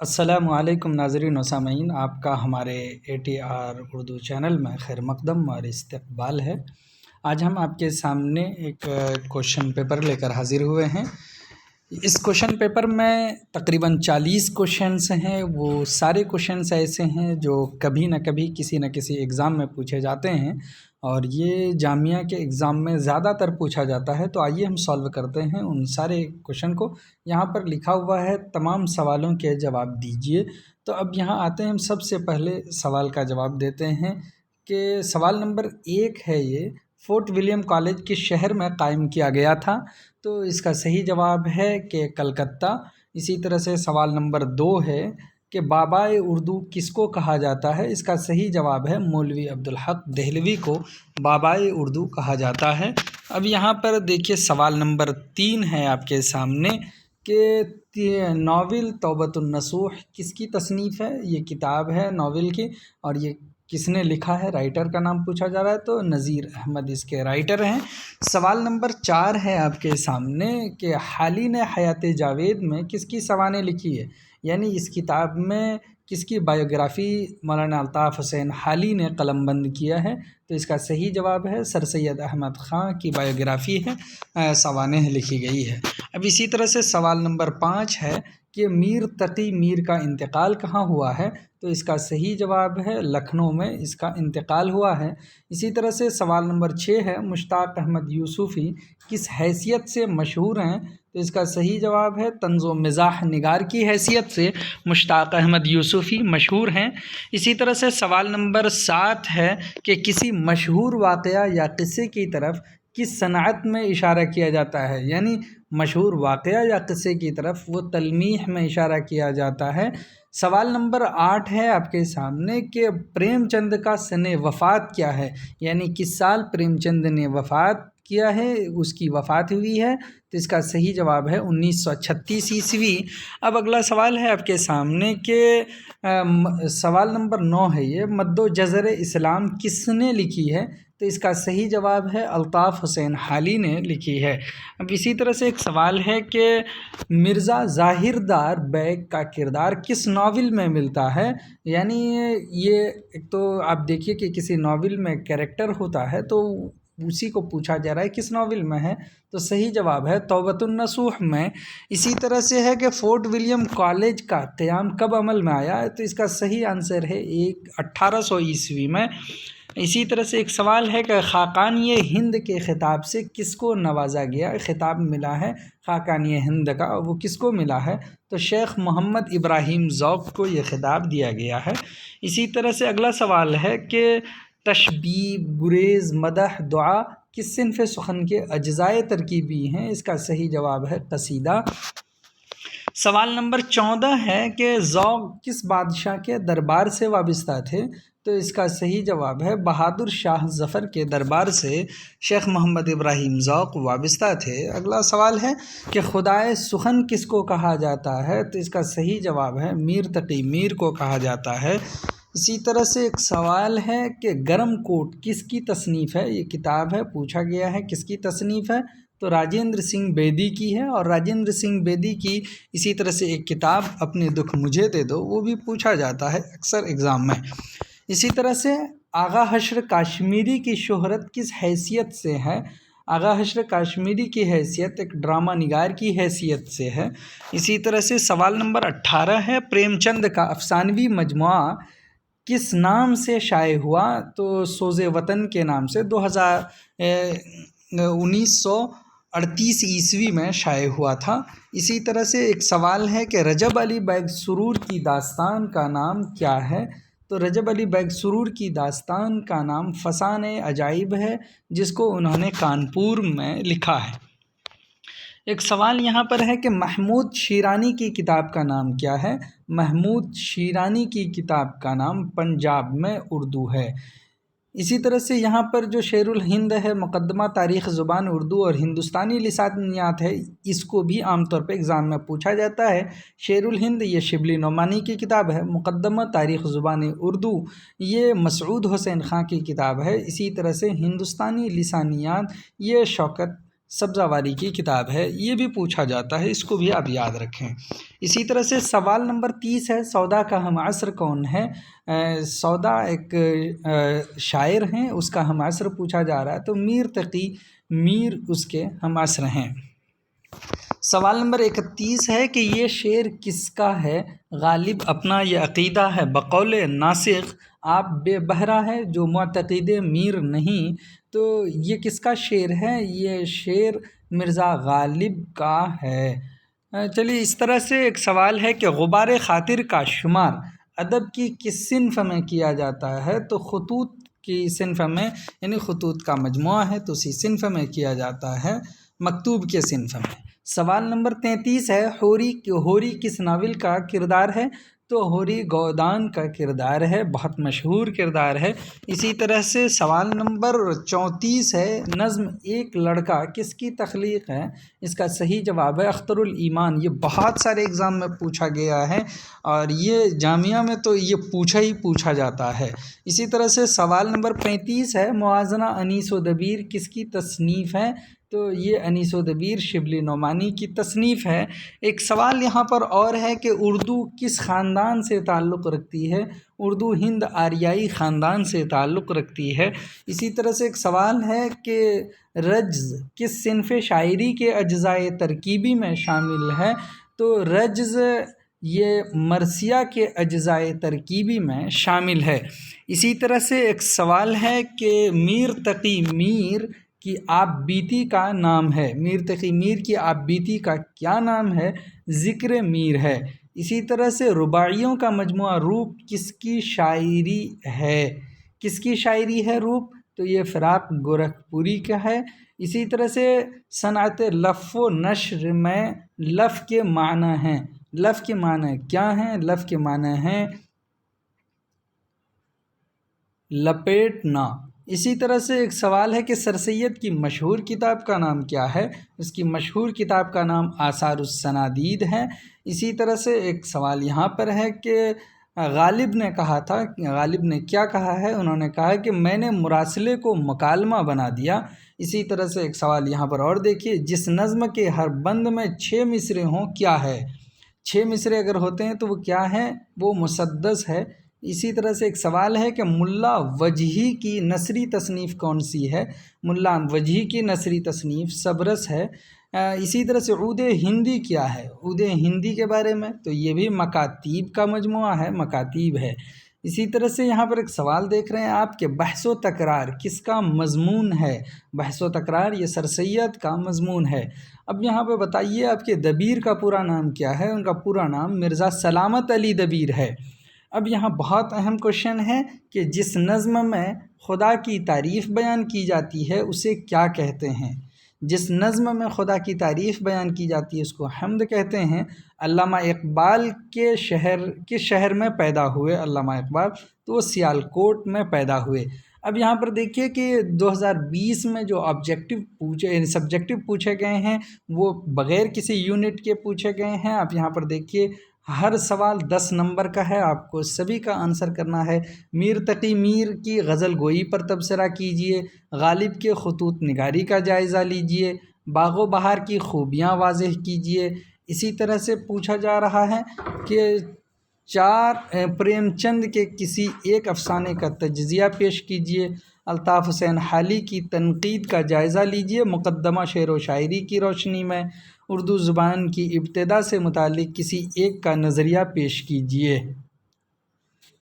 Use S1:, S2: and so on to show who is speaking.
S1: السلام علیکم ناظرین و سامعین، آپ کا ہمارے ATR اردو چینل میں خیر مقدم اور استقبال ہے۔ آج ہم آپ کے سامنے ایک کوشچن پیپر لے کر حاضر ہوئے ہیں۔ اس کوشچن پیپر میں تقریباً 40 کوشچنس ہیں۔ وہ سارے کوشچنس ایسے ہیں جو کبھی نہ کبھی کسی نہ کسی ایگزام میں پوچھے جاتے ہیں، اور یہ جامعہ کے ایگزام میں زیادہ تر پوچھا جاتا ہے۔ تو آئیے ہم سالو کرتے ہیں ان سارے کوشچن کو۔ یہاں پر لکھا ہوا ہے تمام سوالوں کے جواب دیجیے۔ تو اب یہاں آتے ہیں، ہم سب سے پہلے سوال کا جواب دیتے ہیں کہ سوال نمبر 1 ہے یہ: فورٹ ولیم کالج کس شہر میں قائم کیا گیا تھا؟ تو اس کا صحیح جواب ہے کہ کلکتہ۔ اسی طرح سے سوال نمبر 2 ہے کہ بابائے اردو کس کو کہا جاتا ہے؟ اس کا صحیح جواب ہے مولوی عبدالحق دہلوی کو بابائے اردو کہا جاتا ہے۔ اب یہاں پر دیکھیے سوال نمبر 3 ہے آپ کے سامنے کہ ناول توبۃ النصوح کس کی تصنیف ہے؟ یہ کتاب ہے ناول کی، اور یہ کس نے لکھا ہے؟ رائٹر کا نام پوچھا جا رہا ہے، تو نذیر احمد اس کے رائٹر ہیں۔ سوال نمبر 4 ہے آپ کے سامنے کہ حالی نے حیات جاوید میں کس کی سوانح لکھی ہے؟ یعنی اس کتاب میں کس کی بایوگرافی مولانا الطاف حسین حالی نے قلم بند کیا ہے؟ تو اس کا صحیح جواب ہے سر سید احمد خان کی بایوگرافی ہے، سوانح لکھی گئی ہے۔ اب اسی طرح سے سوال نمبر 5 ہے کہ میر تقی میر کا انتقال کہاں ہوا ہے؟ تو اس کا صحیح جواب ہے لکھنؤ میں اس کا انتقال ہوا ہے۔ اسی طرح سے سوال نمبر 6 ہے مشتاق احمد یوسفی کس حیثیت سے مشہور ہیں؟ تو اس کا صحیح جواب ہے طنز و مزاح نگار کی حیثیت سے مشتاق احمد یوسفی مشہور ہیں۔ اسی طرح سے سوال نمبر 7 ہے کہ کسی مشہور واقعہ یا قصے کی طرف کس صنعت میں اشارہ کیا جاتا ہے؟ یعنی مشہور واقعہ یا قصے کی طرف وہ تلمیح میں اشارہ کیا جاتا ہے۔ سوال نمبر 8 ہے آپ کے سامنے کہ پریم چند کا سن وفات کیا ہے؟ یعنی کس سال پریم چند نے وفات کیا ہے، اس کی وفات ہوئی ہے؟ تو اس کا صحیح جواب ہے 1936 عیسوی۔ اب اگلا سوال ہے آپ کے سامنے کہ سوال نمبر 9 ہے یہ مد و جزر اسلام کس نے لکھی ہے؟ تو اس کا صحیح جواب ہے الطاف حسین حالی نے لکھی ہے۔ اب اسی طرح سے ایک سوال ہے کہ مرزا ظاہر دار بیگ کا کردار کس ناول میں ملتا ہے؟ یعنی یہ ایک تو آپ دیکھیے کہ کسی ناول میں کیریکٹر ہوتا ہے، تو اسی کو پوچھا جا رہا ہے کس ناول میں ہے؟ تو صحیح جواب ہے توبۃ النصوح میں۔ اسی طرح سے ہے کہ فورٹ ولیم کالج کا قیام کب عمل میں آیا؟ تو اس کا صحیح آنسر ہے 1800 عیسوی میں۔ اسی طرح سے ایک سوال ہے کہ خاقانی ہند کے خطاب سے کس کو نوازا گیا؟ خطاب ملا ہے خاقانی ہند کا، وہ کس کو ملا ہے؟ تو شیخ محمد ابراہیم ذوق کو یہ خطاب دیا گیا ہے۔ اسی طرح سے اگلا سوال ہے کہ تشبیہ، گریز، مدح، دعا کس صنف سخن کے اجزائے ترکیبی ہیں؟ اس کا صحیح جواب ہے قصیدہ۔ سوال نمبر 14 ہے کہ ذوق کس بادشاہ کے دربار سے وابستہ تھے؟ تو اس کا صحیح جواب ہے بہادر شاہ ظفر کے دربار سے شیخ محمد ابراہیم ذوق وابستہ تھے۔ اگلا سوال ہے کہ خدائے سخن کس کو کہا جاتا ہے؟ تو اس کا صحیح جواب ہے میر تقی میر کو کہا جاتا ہے۔ اسی طرح سے ایک سوال ہے کہ گرم کوٹ کس کی تصنیف ہے؟ یہ کتاب ہے، پوچھا گیا ہے کس کی تصنیف ہے؟ تو راجندر سنگھ بیدی کی ہے، اور راجندر سنگھ بیدی کی اسی طرح سے ایک کتاب اپنے دکھ مجھے دے دو، وہ بھی پوچھا جاتا ہے اکثر ایگزام میں۔ اسی طرح سے آغا حشر کاشمیری کی شہرت کس حیثیت سے ہے؟ آغا حشر کاشمیری کی حیثیت ایک ڈرامہ نگار کی حیثیت سے ہے۔ اسی طرح سے سوال نمبر 18 ہے پریم چند کا افسانوی مجموعہ کس نام سے شائع ہوا؟ تو سوز وطن کے نام سے 1938 عیسوی میں شائع ہوا تھا۔ اسی طرح سے ایک سوال ہے کہ رجب علی بیگ سرور کی داستان کا نام کیا ہے؟ تو رجب علی بیگ سرور کی داستان کا نام فسانہ عجائب ہے، جس کو انہوں نے کانپور میں لکھا ہے۔ ایک سوال یہاں پر ہے کہ محمود شیرانی کی کتاب کا نام کیا ہے؟ محمود شیرانی کی کتاب کا نام پنجاب میں اردو ہے۔ اسی طرح سے یہاں پر جو شیر الہند ہے مقدمہ تاریخ زبان اردو اور ہندوستانی لسانیات ہے، اس کو بھی عام طور پہ ایگزام میں پوچھا جاتا ہے۔ شیر الہند یہ شبلی نعمانی کی کتاب ہے، مقدمہ تاریخ زبان اردو یہ مسعود حسین خان کی کتاب ہے۔ اسی طرح سے ہندوستانی لسانیات یہ شوکت سبزہ واری کی کتاب ہے، یہ بھی پوچھا جاتا ہے، اس کو بھی آپ یاد رکھیں۔ اسی طرح سے سوال نمبر 30 ہے، سودا کا ہم عصر کون ہے؟ سودا ایک شاعر ہیں، اس کا ہم عصر پوچھا جا رہا ہے، تو میر تقی میر اس کے ہم عصر ہیں۔ سوال نمبر 31 ہے کہ یہ شعر کس کا ہے؟ غالب اپنا یہ عقیدہ ہے بقول ناسخ آپ بے بہرہ ہے، جو معتقد میر نہیں، تو یہ کس کا شعر ہے؟ یہ شعر مرزا غالب کا ہے۔ چلیے، اس طرح سے ایک سوال ہے کہ غبار خاطر کا شمار ادب کی کس صنف میں کیا جاتا ہے؟ تو خطوط کی صنف میں، یعنی خطوط کا مجموعہ ہے تو اسی صنف میں کیا جاتا ہے، مکتوب کے صنف میں۔ سوال نمبر 33 ہے، ہوری کس ناول کا کردار ہے؟ تو ہوری گودان کا کردار ہے، بہت مشہور کردار ہے۔ اسی طرح سے سوال نمبر 34 ہے، نظم ایک لڑکا کس کی تخلیق ہے؟ اس کا صحیح جواب ہے اختر الایمان۔ یہ بہت سارے ایگزام میں پوچھا گیا ہے اور یہ جامعہ میں تو یہ پوچھا جاتا ہے۔ اسی طرح سے سوال نمبر 35 ہے، موازنہ انیس و دبیر کس کی تصنیف ہے؟ تو یہ انیس و دبیر شبلی نعمانی کی تصنیف ہے۔ ایک سوال یہاں پر اور ہے کہ اردو کس خاندان سے تعلق رکھتی ہے؟ اردو ہند آریائی خاندان سے تعلق رکھتی ہے۔ اسی طرح سے ایک سوال ہے کہ رجز کس صنف شاعری کے اجزائے ترکیبی میں شامل ہے؟ تو رجز یہ مرثیہ کے اجزائے ترکیبی میں شامل ہے۔ اسی طرح سے ایک سوال ہے کہ میر تقی میر کی آپ بیتی کا نام ہے، میر تقی میر کی آپ بیتی کا کیا نام ہے؟ ذکر میر ہے۔ اسی طرح سے رباعیوں کا مجموعہ روپ کس کی شاعری ہے؟ کس کی شاعری ہے روپ؟ تو یہ فراق گورکھپوری کا ہے۔ اسی طرح سے صنعت لف و نشر میں لف کے معنی ہیں، لف کے معنی کیا ہیں؟ لف کے معنی ہیں لپیٹنا۔ اسی طرح سے ایک سوال ہے کہ سر سید کی مشہور کتاب کا نام کیا ہے؟ اس کی مشہور کتاب کا نام آثار السنادید ہے۔ اسی طرح سے ایک سوال یہاں پر ہے کہ غالب نے کہا تھا، غالب نے کیا کہا ہے؟ انہوں نے کہا کہ میں نے مراسلے کو مکالمہ بنا دیا۔ اسی طرح سے ایک سوال یہاں پر اور دیکھیے، جس نظم کے ہر بند میں 6 مصرے ہوں کیا ہے؟ 6 مصرے اگر ہوتے ہیں تو وہ کیا ہے؟ وہ مسدس ہے۔ اسی طرح سے ایک سوال ہے کہ ملا وجہی کی نثری تصنیف کون سی ہے؟ ملا وجہی کی نثری تصنیف سبرس ہے۔ اسی طرح سے عود ہندی کیا ہے؟ عود ہندی کے بارے میں تو یہ بھی مکاتیب کا مجموعہ ہے، مکاتیب ہے۔ اسی طرح سے یہاں پر ایک سوال دیکھ رہے ہیں آپ کہ بحث و تکرار کس کا مضمون ہے؟ بحث و تکرار یہ سر سید کا مضمون ہے۔ اب یہاں پہ بتائیے آپ کے دبیر کا پورا نام کیا ہے؟ ان کا پورا نام مرزا سلامت علی دبیر ہے۔ اب یہاں بہت اہم کوشچن ہے کہ جس نظم میں خدا کی تعریف بیان کی جاتی ہے اسے کیا کہتے ہیں؟ جس نظم میں خدا کی تعریف بیان کی جاتی ہے اس کو حمد کہتے ہیں۔ علامہ اقبال کے شہر میں پیدا ہوئے، علامہ اقبال تو وہ سیالکوٹ میں پیدا ہوئے۔ اب یہاں پر دیکھیے کہ 2020 میں جو سبجیکٹو پوچھے گئے ہیں وہ بغیر کسی یونٹ کے پوچھے گئے ہیں۔ آپ یہاں پر دیکھیے ہر سوال 10 نمبر کا ہے، آپ کو سبھی کا آنسر کرنا ہے۔ میر تقی میر کی غزل گوئی پر تبصرہ کیجئے، غالب کے خطوط نگاری کا جائزہ لیجئے، باغ و بہار کی خوبیاں واضح کیجئے۔ اسی طرح سے پوچھا جا رہا ہے کہ پریم چند کے کسی ایک افسانے کا تجزیہ پیش کیجئے، الطاف حسین حالی کی تنقید کا جائزہ لیجئے مقدمہ شعر و شاعری کی روشنی میں، اردو زبان کی ابتدا سے متعلق کسی ایک کا نظریہ پیش کیجئے۔